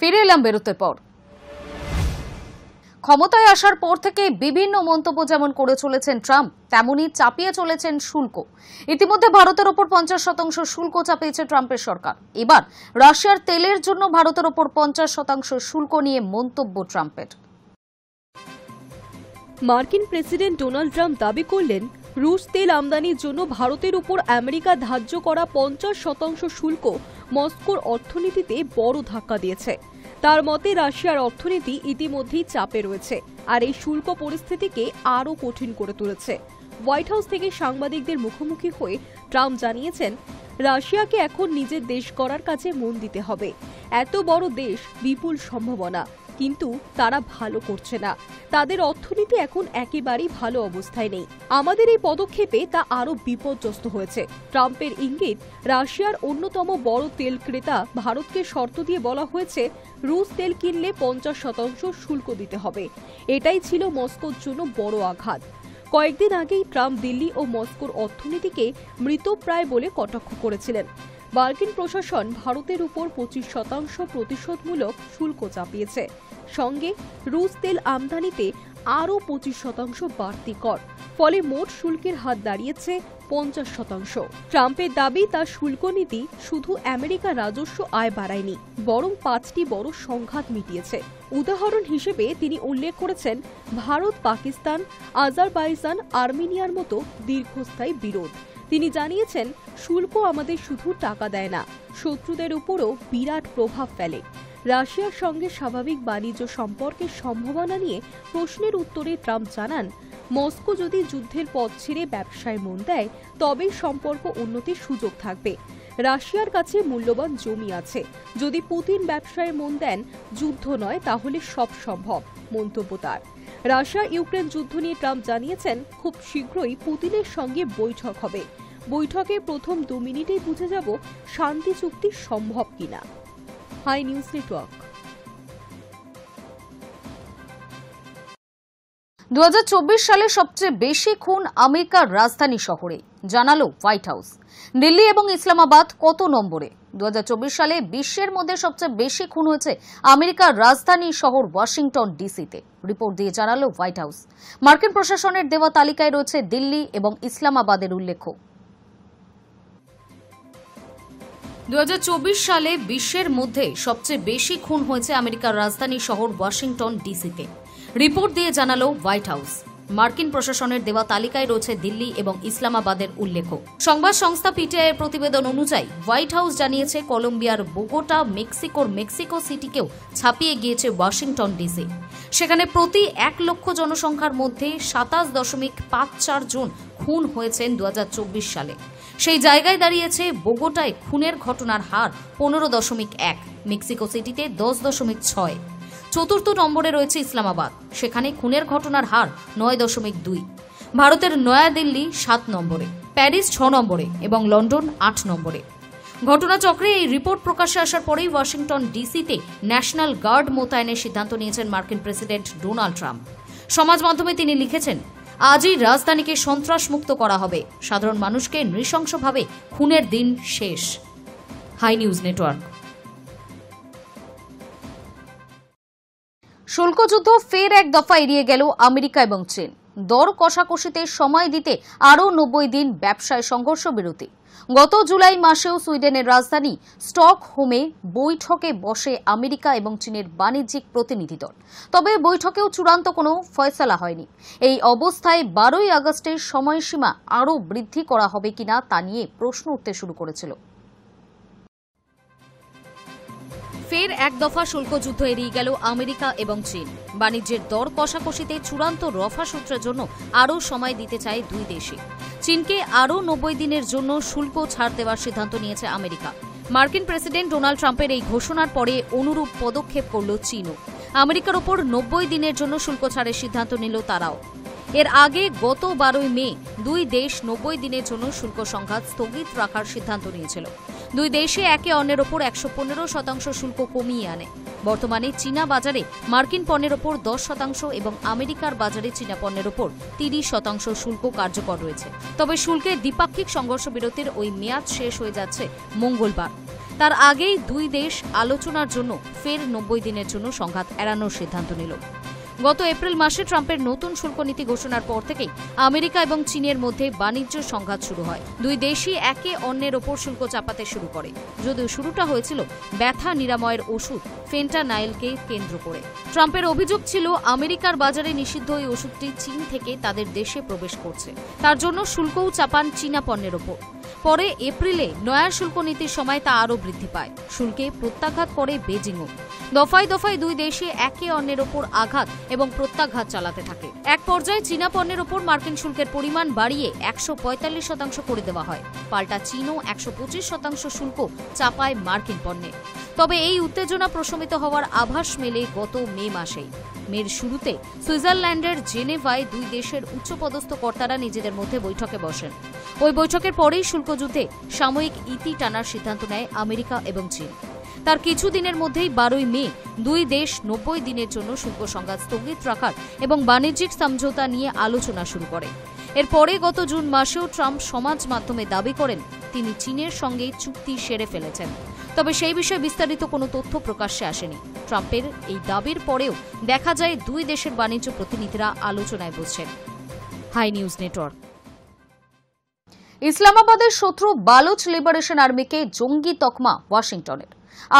ফিরে এলাম বিরতির পর। ক্ষমতায় আসার পর থেকে বিভিন্ন মন্তব্য যেমন করে চলেছেন ট্রাম্প, তেমনি চাপিয়ে চলেছেন শুল্ক। ইতিমধ্যে ভারতের ওপর 50% শুল্ক চাপিয়েছে ট্রাম্পের সরকার। এবার রাশিয়ার তেলের জন্য ভারতের ওপর 50% শুল্ক নিয়ে মন্তব্য ট্রাম্পের। মার্কিন প্রেসিডেন্ট ডোনাল্ড ট্রাম্প দাবি করলেন, রুশ তেল আমদানির জন্য ভারতের উপর আমেরিকা ধার্য করা 50% শুল্ক মস্কোর অর্থনীতিতে বড় ধাক্কা দিয়েছে। তার মতে রাশিয়ার অর্থনীতি ইতিমধ্যেই চাপে রয়েছে, আর এই শুল্ক পরিস্থিতিকে আরও কঠিন করে তুলেছে। হোয়াইট হাউস থেকে সাংবাদিকদের মুখোমুখি হয়ে ট্রাম্প জানিয়েছেন, রাশিয়াকে এখন নিজের দেশ গড়ার কাজে মন দিতে হবে। এত বড় দেশ, বিপুল সম্ভাবনা, কিন্তু তারা ভালো করছে না। তাদের অর্থনীতি এখন একেবারেই ভালো অবস্থায় নেই। আমাদের এই পদক্ষেপে তা আরও বিপর্যস্ত হয়েছে। ট্রাম্পের ইঙ্গিত, রাশিয়ার অন্যতম বড় তেল ক্রেতা ভারতকে শর্ত দিয়ে বলা হয়েছে, রুশ তেল কিনলে 50% শুল্ক দিতে হবে। এটাই ছিল মস্কোর জন্য বড় আঘাত। কয়েকদিন আগেই ট্রাম্প দিল্লি ও মস্কোর অর্থনীতিকে মৃতপ্রায় বলে কটাক্ষ করেছিলেন। মার্কিন প্রশাসন ভারতের উপর 25% প্রতিশোধমূলক শুল্ক চাপিয়েছে, সঙ্গে রুশ তেল আমদানিতে আরও 25% বাড়তি কর। ফলে মোট শুল্কের হার দাঁড়িয়েছে 50%। ট্রাম্পের দাবি, তার শুল্ক নীতি শুধু আমেরিকার রাজস্ব আয় বাড়ায়নি, বরং 5টি বড় সংঘাত মিটিয়েছে। উদাহরণ হিসেবে তিনি উল্লেখ করেছেন ভারত, পাকিস্তান, আজারবাইজান, আর্মেনিয়ার মতো দীর্ঘস্থায়ী বিরোধ। তিনি জানিয়েছেন, শুল্ক আমাদের শুধু টাকা দেয় না, শত্রুদের উপরও বিরাট প্রভাব ফেলে। রাশিয়ার সঙ্গে স্বাভাবিক বাণিজ্য সম্পর্কের সম্ভাবনা নিয়ে প্রশ্নের উত্তরে ট্রাম্প জানান, মস্কো যদি যুদ্ধের পথ ছেড়ে ব্যবসায় মন দেয়, তবে সম্পর্ক উন্নতির সুযোগ থাকবে। রাশিয়ার কাছে মূল্যবান জমি আছে। যদি পুতিন ব্যবসায় মন দেন, যুদ্ধ নয়, তাহলে সব সম্ভব, মন্তব্য তার। রাশিয়া ইউক্রেন যুদ্ধ নিয়ে ট্রাম্প জানিয়েছেন, খুব শীঘ্রই পুতিনের সঙ্গে বৈঠক হবে। বৈঠকে প্রথম 2 মিনিটেই বুঝে যাব শান্তি চুক্তি সম্ভব কিনা। High news network. 2024 সালে সবচেয়ে বেশি খুন আমেরিকার রাজধানী শহরে, জানালো হোয়াইট হাউস। দিল্লি এবং ইসলামাবাদ কত নম্বরে? 2024 সালে বিশ্বের মধ্যে সবচেয়ে বেশি খুন হয়েছে আমেরিকার রাজধানী শহর ওয়াশিংটন ডিসিতে, রিপোর্ট দিয়ে জানালো হোয়াইট হাউস। মার্কিন প্রশাসনের দেওয়া তালিকায় রয়েছে দিল্লি এবং ইসলামাবাদের উল্লেখ। 2024 সালে বিশ্বের মধ্যে সবচেয়ে বেশি খুন হয়েছে আমেরিকার রাজধানী শহর ওয়াশিংটন ডিসিতে, রিপোর্ট দিয়ে জানালো হোয়াইট হাউস। মার্কিন প্রশাসনের দেওয়া তালিকায় রয়েছে দিল্লি এবং ইসলামাবাদের উল্লেখ। সংবাদ সংস্থা পিটিআই এর প্রতিবেদন অনুযায়ী হোয়াইট হাউস জানিয়েছে, কলম্বিয়ার বোগোটা, মেক্সিকোর মেক্সিকো সিটিকেও ছাপিয়ে গিয়েছে ওয়াশিংটন ডিসি। সেখানে প্রতি 1 লক্ষ জনসংখ্যার মধ্যে 27.54 জন খুন হয়েছেন 2024 সালে। সেই জায়গায় দাঁড়িয়েছে বোগোটায় খুনের ঘটনার হার 15.1, মেক্সিকো সিটিতে 10.6। চতুর্থ নম্বরে রয়েছে ইসলামাবাদ, সেখানে খুনের ঘটনার হার 9.2। ভারতের নয়াদিল্লি 7 নম্বরে, প্যারিস 6 নম্বরে এবং লন্ডন 8 নম্বরে। ঘটনাচক্রে এই রিপোর্ট প্রকাশ্যে আসার পরেই ওয়াশিংটন ডিসিতে ন্যাশনাল গার্ড মোতায়েনের সিদ্ধান্ত নিয়েছেন মার্কিন প্রেসিডেন্ট ডোনাল্ড ট্রাম্প। সমাজ মাধ্যমে তিনি লিখেছেন, আজই রাজধানীকে সন্ত্রাসমুক্ত করা হবে, সাধারণ মানুষকে নৃশংসভাবে খুনের দিন শেষ। High news network. শুল্কযুদ্ধ ফের এক দফা এড়িয়ে গেল আমেরিকা এবং চীন। দর কষাকষিতে সময় দিতে আরও 90 দিন ব্যবসায় সংঘর্ষ বিরতি। গত জুলাই মাসেও সুইডেনের রাজধানী স্টকহোমে বৈঠকে বসে আমেরিকা এবং চীনের বাণিজ্যিক প্রতিনিধি দল। তবে বৈঠকেও চূড়ান্ত কোনো ফয়সালা হয়নি। এই অবস্থায় 12ই আগস্টের সময়সীমা আরও বৃদ্ধি করা হবে কিনা তা নিয়ে প্রশ্ন উঠতে শুরু করেছিল। ফের এক দফা শুল্কযুদ্ধ এড়িয়ে গেল আমেরিকা এবং চীন। বাণিজ্যের দর কষাকষিতে চূড়ান্ত রফা সূত্রের জন্য আরও সময় দিতে চায় দুই দেশে। চীনকে আরও 90 দিনের জন্য শুল্ক ছাড় দেওয়ার সিদ্ধান্ত নিয়েছে আমেরিকা। মার্কিন প্রেসিডেন্ট ডোনাল্ড ট্রাম্পের এই ঘোষণার পরে অনুরূপ পদক্ষেপ করল চীনও। আমেরিকার ওপর 90 দিনের জন্য শুল্ক ছাড়ের সিদ্ধান্ত নিল তারাও। এর আগে গত 12ই মে দুই দেশ 90 দিনের জন্য শুল্ক সংঘাত স্থগিত রাখার সিদ্ধান্ত নিয়েছিল। দুই দেশে একে অন্যের ওপর 115% শুল্ক কমিয়ে আনে। বর্তমানে চীনা বাজারে মার্কিন পণ্যের ওপর 10% এবং আমেরিকার বাজারে চীনা পণ্যের ওপর 30% শুল্ক কার্যকর রয়েছে। তবে শুল্কের দ্বিপাক্ষিক সংঘর্ষ বিরতির ওই মেয়াদ শেষ হয়ে যাচ্ছে মঙ্গলবার। তার আগেই দুই দেশ আলোচনার জন্য ফের 90 দিনের জন্য সংঘাত এড়ানোর সিদ্ধান্ত নিল। গত এপ্রিল মাসে ট্রাম্পের নতুন শুল্ক নীতি ঘোষণার পর থেকেই আমেরিকা এবং চীনের মধ্যে বাণিজ্য সংঘাত শুরু হয়। দুই দেশই একে অন্যের ওপর শুল্ক চাপাতে শুরু করে, যদিও শুরুটা হয়েছিল ব্যথা নিরাময়ের ওষুধ ফেন্টানাইলকে কেন্দ্র করে। ট্রাম্পের অভিযোগ ছিল আমেরিকার বাজারে নিষিদ্ধ এই ওষুধটি চীন থেকে তাদের দেশে প্রবেশ করছে, তার জন্য শুল্কও চাপান চীনা পণ্যের ওপর। পরে এপ্রিলে নয়া শুল্ক নীতির সময় তা আরও বৃদ্ধি পায়। শুল্কে প্রত্যাঘাত করে বেজিংও। দফায় দফায় দুই দেশে একে অন্যের ওপর আঘাত এবং প্রত্যাঘাত চালাতে থাকে। এক পর্যায়ে চীনা পণ্যের ওপর মার্কিন শুল্কের পরিমাণ বাড়িয়ে 145% করে দেওয়া হয়। পাল্টা চীনও 125% শুল্ক চাপায় মার্কিন পণ্যে। তবে এই উত্তেজনা প্রশমিত হওয়ার আভাস মেলে গত মে মাসেই। মের শুরুতে সুইজারল্যান্ডের জেনেভায় দুই দেশের উচ্চপদস্থ কর্তারা নিজেদের মধ্যে বৈঠকে বসেন। ওই বৈঠকের পরেই শুল্কযুদ্ধে সাময়িক ইতি টানার সিদ্ধান্ত নেয় আমেরিকা এবং চীন। তার কিছুদিনের মধ্যেই 12 মে দুই দেশ 90 দিনের জন্য শুল্ক সংঘাত স্থগিত রাখার এবং বাণিজ্যিক সমঝোতা নিয়ে আলোচনা শুরু করে। এরপরে গত জুন মাসেও ট্রাম্প সমাজ মাধ্যমে দাবি করেন তিনি চীনের সঙ্গে চুক্তি সেরে ফেলেছেন। তবে সেই বিষয়ে বিস্তারিত কোনো তথ্য প্রকাশ্যে আসেনি। ট্রাম্পের এই দাবির পরেও দেখা যায় দুই দেশের বাণিজ্য প্রতিনিধিরা আলোচনায় বসছেন। High news network. ইসলামাবাদের শত্রু বালুচ লিবারেশন আর্মিকে জঙ্গি তকমা ওয়াশিংটনের।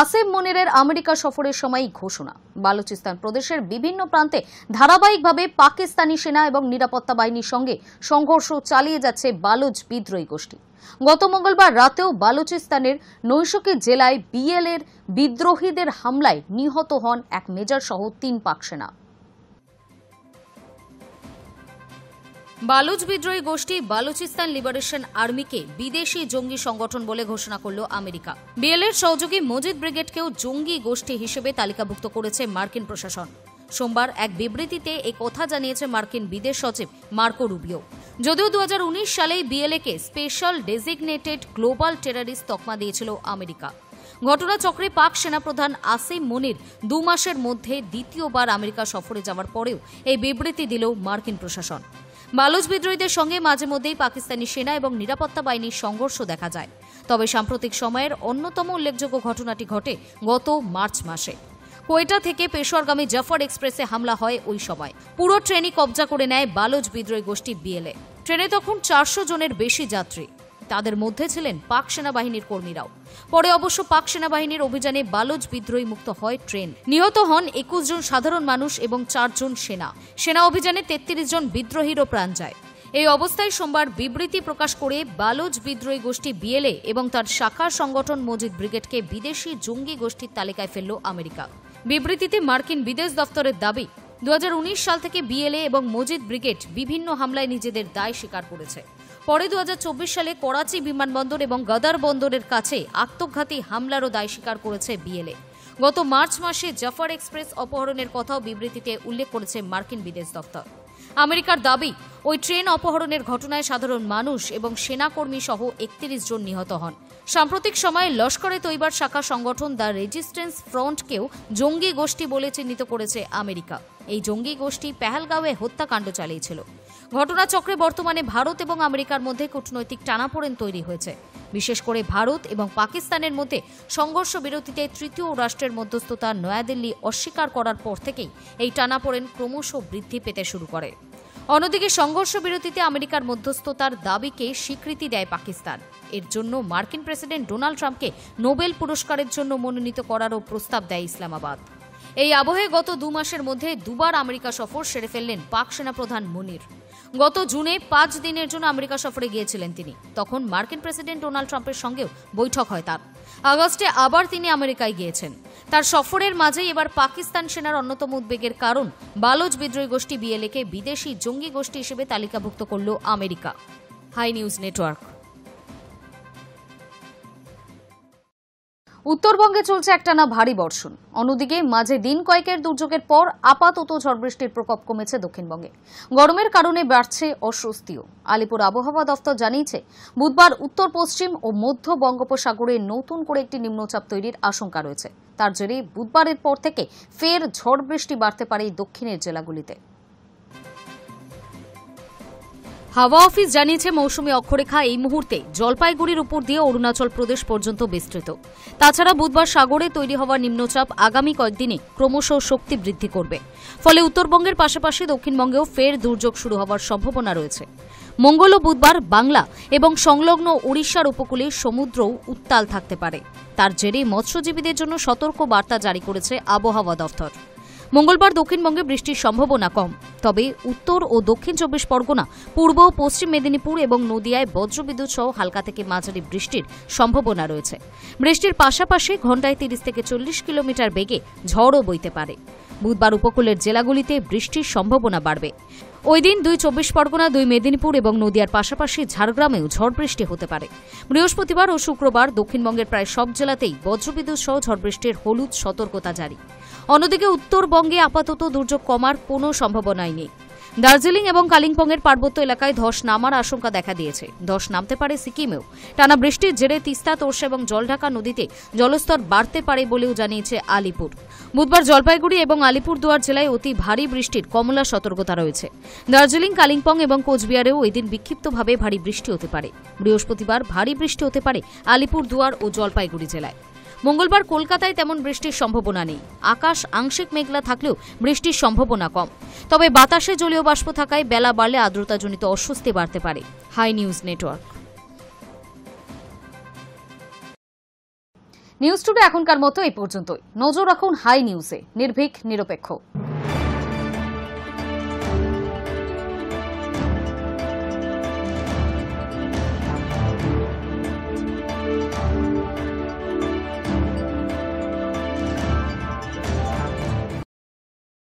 আসিম মুনিরের আমেরিকা সফরের সময় ঘোষণা। বালুচিস্তান প্রদেশের বিভিন্ন প্রান্তে ধারাবাহিকভাবে পাকিস্তানি সেনা এবং নিরাপত্তা বাহিনীর সঙ্গে সংঘর্ষ চালিয়ে যাচ্ছে বালুচ বিদ্রোহী গোষ্ঠী। গত মঙ্গলবার রাতেও বালুচিস্তানের নৈশকি জেলায় বিএলএর বিদ্রোহীদের হামলায় নিহত হন এক মেজর সহ 3 পাক সেনা। বালুচ বিদ্রোহী গোষ্ঠী বালুচিস্তান লিবারেশন আর্মিকে বিদেশি জঙ্গি সংগঠন বলে ঘোষণা করল আমেরিকা। বিএলএর সহযোগী মজিদ ব্রিগেডকেও জঙ্গি গোষ্ঠী হিসেবে তালিকাভুক্ত করেছে মার্কিন প্রশাসন। সোমবার এক বিবৃতিতে এই কথা জানিয়েছে মার্কিন বিদেশ সচিব মার্কো রুবিও। যদিও 2019 সালেই বিএলএকে স্পেশাল ডেজিগনেটেড গ্লোবাল টেররিস্ট তকমা দিয়েছিল আমেরিকা। ঘটনাচক্রে পাক সেনাপ্রধান আসিম মুনির 2 মাসের মধ্যে দ্বিতীয়বার আমেরিকা সফরে যাওয়ার পরেও এই বিবৃতি দিল মার্কিন প্রশাসন। বালুচ বিদ্রোহীদের সঙ্গে মাঝে মধ্যেই পাকিস্তানি সেনা এবং নিরাপত্তা বাহিনীর সংঘর্ষ দেখা যায়। তবে সাম্প্রতিক সময়ের অন্যতম উল্লেখযোগ্য ঘটনাটি ঘটে গত মার্চ মাসে। কোয়েটা থেকে পেশোয়ারগামী জাফর এক্সপ্রেসে হামলা হয় ওই সময়। পুরো ট্রেনই কবজা করে নেয় বালুচ বিদ্রোহী গোষ্ঠী বিএলএ। ট্রেনে তখন 400 জনের বেশি যাত্রী, তাদের মধ্যে ছিলেন পাক সেনাবাহিনীর কর্মীরাও। পরে অবশ্য পাক সেনাবাহিনীর অভিযানে বালুচ বিদ্রোহী মুক্ত হয় ট্রেন। নিহত হন 21 জন সাধারণ মানুষ এবং 4 জন সেনা অভিযানে 33 জন বিদ্রোহীরও প্রাণ যায়। এই অবস্থায় সোমবার বিবৃতি প্রকাশ করে বালুচ বিদ্রোহী গোষ্ঠী বিএলএ এবং তার শাখা সংগঠন মজিদ ব্রিগেডকে বিদেশি জঙ্গি গোষ্ঠীর তালিকায় ফেলল আমেরিকা। বিবৃতিতে মার্কিন বিদেশ দপ্তরের দাবি, 2019 সাল থেকে বিএলএ এবং মজিদ ব্রিগেড বিভিন্ন হামলায় নিজেদের দায় স্বীকার করেছে। পরে 2024 সালে করাচি বিমানবন্দর এবং গদার বন্দরের কাছে আত্মঘাতী হামলারও দায় স্বীকার করেছে বিএলএ। গত মার্চ মাসে জাফর এক্সপ্রেস অপহরণের কথাও বিবৃতিতে উল্লেখ করেছে মার্কিন বিদেশ দপ্তর। আমেরিকার দাবি, ওই ট্রেন অপহরণের ঘটনায় সাধারণ মানুষ এবং সেনাকর্মী সহ 31 জন নিহত হন। সাম্প্রতিক সময়ে লস্করে তৈবার শাখা সংগঠন দ্য রেজিস্ট্যান্স ফ্রন্টকেও জঙ্গি গোষ্ঠী বলে চিহ্নিত করেছে আমেরিকা। এই জঙ্গি গোষ্ঠী পেহেলগাঁওয়ে হত্যাকাণ্ড চালিয়েছিল। ঘটনাচক্রে বর্তমানে ভারত এবং আমেরিকার মধ্যে কূটনৈতিক টানাপোড়েন তৈরি হয়েছে। বিশেষ করে ভারত এবং পাকিস্তানের মধ্যে সংঘর্ষ বিরতিতে তৃতীয় রাষ্ট্রের মধ্যস্থতা নয়াদিল্লি অস্বীকার করার পর থেকেই এই টানাপোড়েন ক্রমশ বৃদ্ধি পেতে শুরু করে। অন্যদিকে সংঘর্ষ বিরতিতে আমেরিকার মধ্যস্থতার দাবিকে স্বীকৃতি দেয় পাকিস্তান। এর জন্য মার্কিন প্রেসিডেন্ট ডোনাল্ড ট্রাম্পকে নোবেল পুরস্কারের জন্য মনোনীত করারও প্রস্তাব দেয় ইসলামাবাদ। এই আবহে গত 2 মাসের মধ্যে 2 বার আমেরিকা সফর সেরে ফেললেন পাক সেনাপ্রধান মুনির। গত জুনে 5 দিনের জন্য আমেরিকা সফরে গিয়েছিলেন তিনি। তখন মার্কিন প্রেসিডেন্ট ডোনাল্ড ট্রাম্পের সঙ্গেও বৈঠক হয় তার। আগস্টে আবার তিনি আমেরিকায় গিয়েছেন। তার সফরের মাঝেই এবার পাকিস্তান সেনার অন্যতম উদ্বেগের কারণ বালুচ বিদ্রোহী গোষ্ঠী বিএলএকে বিদেশি জঙ্গি গোষ্ঠী হিসেবে তালিকাভুক্ত করল আমেরিকা। High news network. উত্তরবঙ্গে চলছে একটানা ভারী বর্ষণ। অন্যদিকে মাঝে দিন কয়েকের দুর্যোগের পর আপাতত ঝড় বৃষ্টির প্রকোপ কমেছে দক্ষিণবঙ্গে। গরমের কারণে বাড়ছে অস্বস্তিও। আলিপুর আবহাওয়া দফতর জানিয়েছে, বুধবার উত্তর পশ্চিম ও মধ্য বঙ্গোপসাগরে নতুন করে একটি নিম্নচাপ তৈরির আশঙ্কা রয়েছে। তার জেরে বুধবারের পর থেকে ফের ঝড় বৃষ্টি বাড়তে পারে দক্ষিণের জেলাগুলিতে। হাওয়া অফিস জানিয়েছে মৌসুমী অক্ষরেখা এই মুহূর্তে জলপাইগুড়ির উপর দিয়ে অরুণাচল প্রদেশ পর্যন্ত বিস্তৃত। তাছাড়া বুধবার সাগরে তৈরি হওয়া নিম্নচাপ আগামী কয়েকদিনে ক্রমশ শক্তি বৃদ্ধি করবে। ফলে উত্তরবঙ্গের পাশাপাশি দক্ষিণবঙ্গেও ফের দুর্যোগ শুরু হওয়ার সম্ভাবনা রয়েছে। মঙ্গল ও বুধবার বাংলা এবং সংলগ্ন ওড়িশার উপকূলে সমুদ্রও উত্তাল থাকতে পারে। তার জেরে মৎস্যজীবীদের জন্য সতর্ক বার্তা জারি করেছে আবহাওয়া দফতর। মঙ্গলবার দক্ষিণবঙ্গে বৃষ্টির সম্ভাবনা কম, তবে উত্তর ও দক্ষিণ 24 পরগনা, পূর্ব ও পশ্চিম মেদিনীপুর এবং নদিয়ায় বজ্রবিদ্যুৎ সহ হালকা থেকে মাঝারি বৃষ্টির সম্ভাবনা রয়েছে। বৃষ্টির পাশাপাশি ঘণ্টায় 30 থেকে 40 কিলোমিটার বেগে ঝড়ও বইতে পারে। বুধবার উপকূলের জেলাগুলিতে বৃষ্টির সম্ভাবনা বাড়বে। ওই দিন 2 24 পরগনা, 2 মেদিনীপুর এবং নদিয়ার পাশাপাশি ঝাড়গ্রামেও ঝড় বৃষ্টি হতে পারে। বৃহস্পতিবার ও শুক্রবার দক্ষিণবঙ্গের প্রায় সব জেলাতেই বজ্রবিদ্যুৎ সহ ঝড় বৃষ্টির হলুদ সতর্কতা জারি। অন্যদিকে উত্তরবঙ্গে আপাতত দুর্যোগ কমার কোনো সম্ভাবনাই নেই। দার্জিলিং এবং কালিম্পংয়ের পার্বত্য এলাকায় ধস নামার আশঙ্কা দেখা দিয়েছে। ধস নামতে পারে সিকিমেও। টানা বৃষ্টির জেরে তিস্তা, তোরসা এবং জলঢাকা নদীতে জলস্তর বাড়তে পারে বলেও জানিয়েছে আলিপুর। বুধবার জলপাইগুড়ি এবং আলিপুরদুয়ার জেলায় অতি ভারী বৃষ্টির কমলা সতর্কতা রয়েছে। দার্জিলিং, কালিম্পং এবং কোচবিহারেও ওই দিন বিক্ষিপ্তভাবে ভারী বৃষ্টি হতে পারে। বৃহস্পতিবার ভারী বৃষ্টি হতে পারে আলিপুরদুয়ার ও জলপাইগুড়ি জেলায়। মঙ্গলবার কলকাতায় তেমন বৃষ্টির সম্ভাবনা নেই। আকাশ আংশিক মেঘলা থাকলেও বৃষ্টির সম্ভাবনা কম। তবে বাতাসে জলীয় বাষ্প থাকায় বেলা বাড়লে আর্দ্রতাজনিত অস্বস্তি বাড়তে পারে। Hi news network. News today এখনকার মতো এই পর্যন্তই। নজর রাখুন হাই নিউজে, নির্ভীক, নিরপেক্ষ।